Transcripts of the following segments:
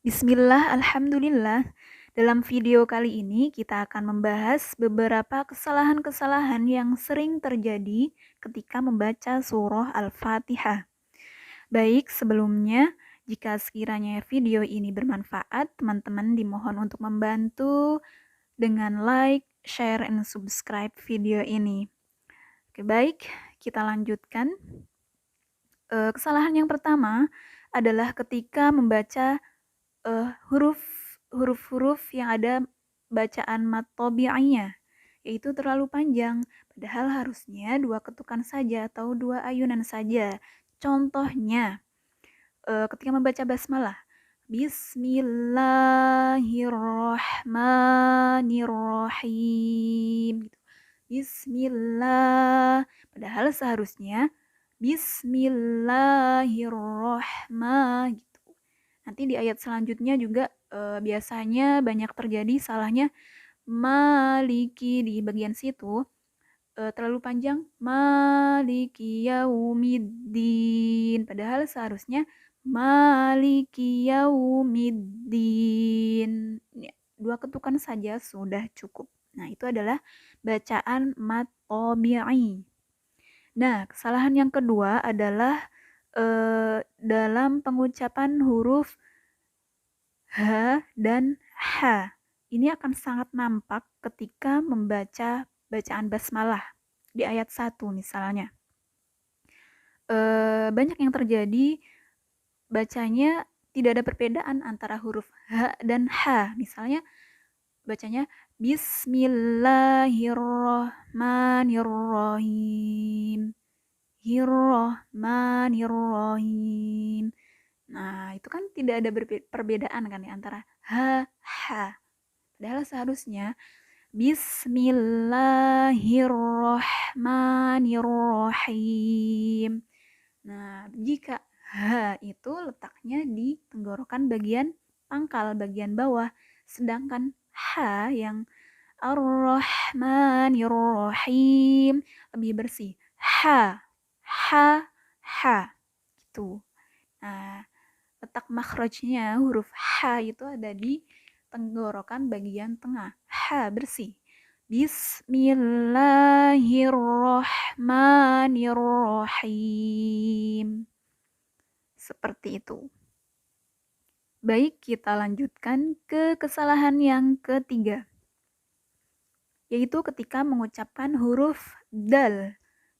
Bismillah, alhamdulillah. Dalam video kali ini kita akan membahas beberapa kesalahan-kesalahan yang sering terjadi ketika membaca surah Al-Fatihah. Baik, sebelumnya, jika sekiranya video ini bermanfaat, teman-teman dimohon untuk membantu dengan like, share, and subscribe video ini. Oke, baik, kita lanjutkan. Kesalahan yang pertama adalah ketika membaca huruf-huruf yang ada bacaan mat tabi'iynya, yaitu terlalu panjang, padahal harusnya 2 ketukan saja atau 2 ayunan saja. Contohnya, ketika membaca basmalah, Bismillahirrahmanirrahim gitu. Bismillah, padahal seharusnya Bismillahirrahman gitu. Nanti di ayat selanjutnya juga biasanya banyak terjadi salahnya maliki di bagian situ terlalu panjang maliki yaumiddin, padahal seharusnya maliki yaumiddin. Ya, 2 ketukan saja sudah cukup. Nah, itu adalah bacaan mat tabi'i. Nah, kesalahan yang kedua adalah dalam pengucapan huruf H dan H. Ini akan sangat nampak ketika membaca bacaan basmalah di ayat 1 misalnya. Banyak yang terjadi bacanya tidak ada perbedaan antara huruf H dan H. Misalnya bacanya Bismillahirrahmanirrahim. Hirrahmanirrahim. Nah, itu kan tidak ada perbedaan kan ya antara H, H. Padahal seharusnya Bismillahirrahmanirrahim. Nah, jika H itu letaknya di tenggorokan bagian pangkal, bagian bawah. Sedangkan H yang Ar-Rahmanirrahim lebih bersih. H, H, H. Gitu. Nah, letak makhrajnya huruf H itu ada di tenggorokan bagian tengah. H bersih. Bismillahirrahmanirrahim. Seperti itu. Baik, kita lanjutkan ke kesalahan yang ketiga, yaitu ketika mengucapkan huruf dal.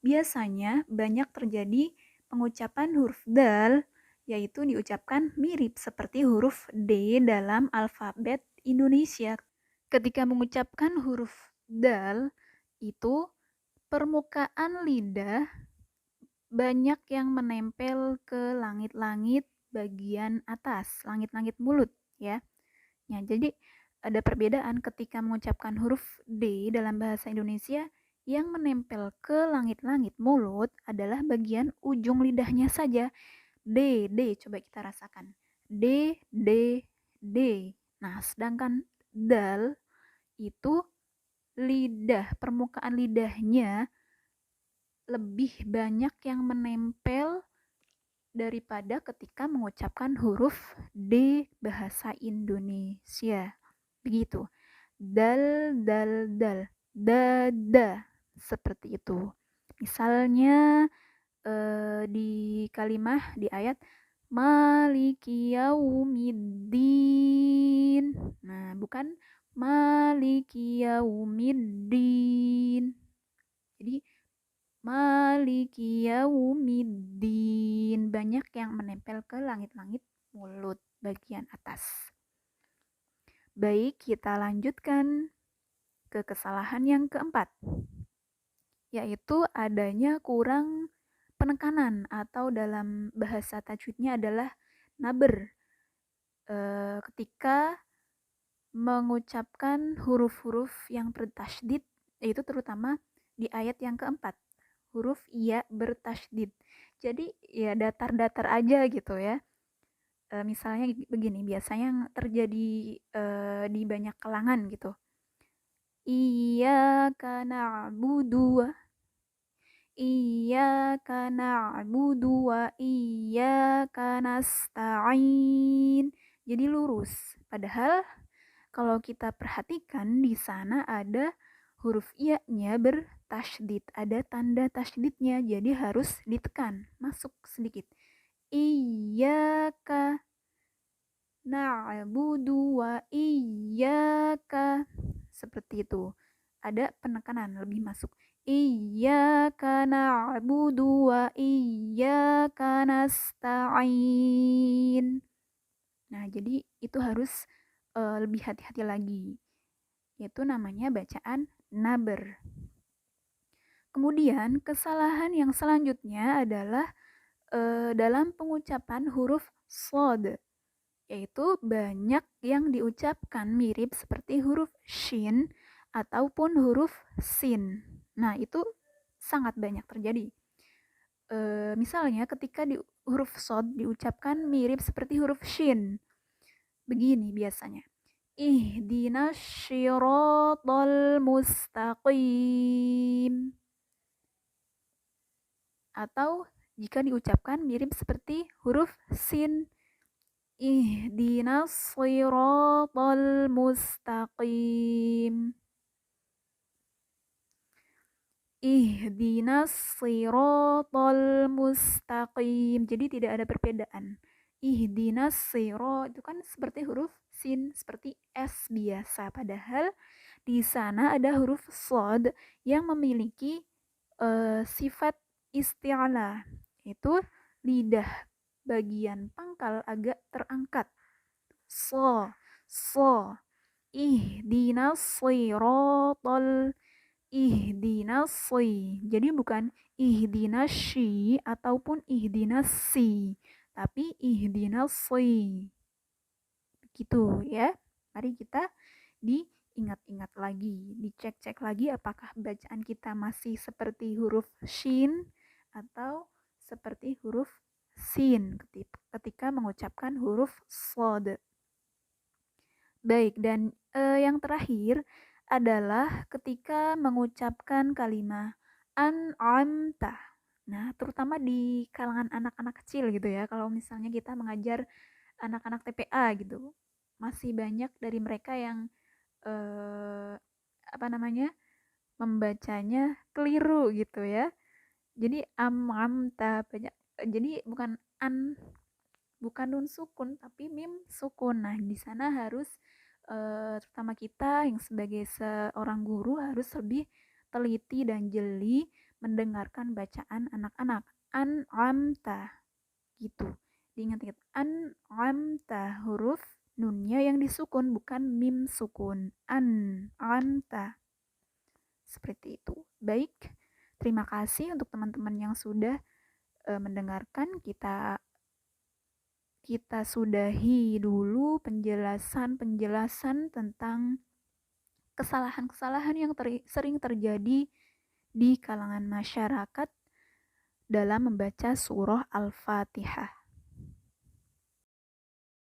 Biasanya banyak terjadi pengucapan huruf dal, yaitu diucapkan mirip seperti huruf D dalam alfabet Indonesia. Ketika mengucapkan huruf dal, itu permukaan lidah banyak yang menempel ke langit-langit bagian atas, langit-langit mulut ya. Ya, jadi ada perbedaan ketika mengucapkan huruf D dalam bahasa Indonesia, yang menempel ke langit-langit mulut adalah bagian ujung lidahnya saja. D, D, coba kita rasakan. D, D, D. Nah, sedangkan dal itu lidah, permukaan lidahnya lebih banyak yang menempel daripada ketika mengucapkan huruf D bahasa Indonesia. Begitu. Dal, dal, dal. Da, da. Seperti itu. Misalnya di kalimah di ayat Maliki yaumiddin. Nah, bukan Maliki yaumiddin. Jadi Maliki yaumiddin banyak yang menempel ke langit-langit mulut bagian atas. Baik, kita lanjutkan ke kesalahan yang keempat, yaitu adanya kurang penekanan atau dalam bahasa tajwidnya adalah naber. Ketika mengucapkan huruf-huruf yang bertasydid, yaitu terutama di ayat yang keempat, huruf iya bertasydid. Jadi ya datar-datar aja gitu ya. Misalnya begini, biasanya yang terjadi di banyak kalangan gitu. Iyyaka na'budu wa iyyaka nasta'in. jadi lurus. Padahal kalau kita perhatikan di sana ada huruf iya-nya bertasydid, ada tanda tasydidnya, jadi harus ditekan, masuk sedikit. Iyyaka na'budu wa iyyaka. Seperti itu. Ada penekanan lebih masuk. Iyyaka na'budu wa iyyaka nasta'in. Nah, jadi itu harus lebih hati-hati lagi. Yaitu namanya bacaan naber. Kemudian kesalahan yang selanjutnya adalah dalam pengucapan huruf shod, yaitu banyak yang diucapkan mirip seperti huruf shin ataupun huruf sin. Nah, itu sangat banyak terjadi. Misalnya ketika di huruf shod diucapkan mirip seperti huruf shin. Begini biasanya. Ihdinas syiratal mustaqim. Atau jika diucapkan mirip seperti huruf sin. Ihdinas syiratal mustaqim. Ihdinas siratal mustaqim. Jadi tidak ada perbedaan. Ihdinas siro itu kan seperti huruf sin, seperti S biasa. Padahal di sana ada huruf shod yang memiliki sifat isti'ala. Itu lidah bagian pangkal agak terangkat. So. Ihdinas siratal ihdinasi. Jadi bukan ihdinasy ataupun ihdinasi, tapi ihdinasi. Begitu ya. Mari kita diingat-ingat lagi, dicek-cek lagi apakah bacaan kita masih seperti huruf shin atau seperti huruf sin ketika mengucapkan huruf shod. Baik, dan yang terakhir adalah ketika mengucapkan kalimat an'amta. Nah, terutama di kalangan anak-anak kecil gitu ya. Kalau misalnya kita mengajar anak-anak TPA gitu, masih banyak dari mereka yang membacanya keliru gitu ya. Jadi am'amta banyak. Jadi bukan nun sukun tapi mim sukun. Nah, di sana harus terutama kita yang sebagai seorang guru harus lebih teliti dan jeli mendengarkan bacaan anak-anak. An'amta gitu. Diingat-ingat, an'amta, huruf nunnya yang disukun bukan mim sukun. An'amta. Seperti itu. Baik, terima kasih untuk teman-teman yang sudah mendengarkan. Kita sudahi dulu penjelasan tentang kesalahan-kesalahan yang sering terjadi di kalangan masyarakat dalam membaca surah Al-Fatihah.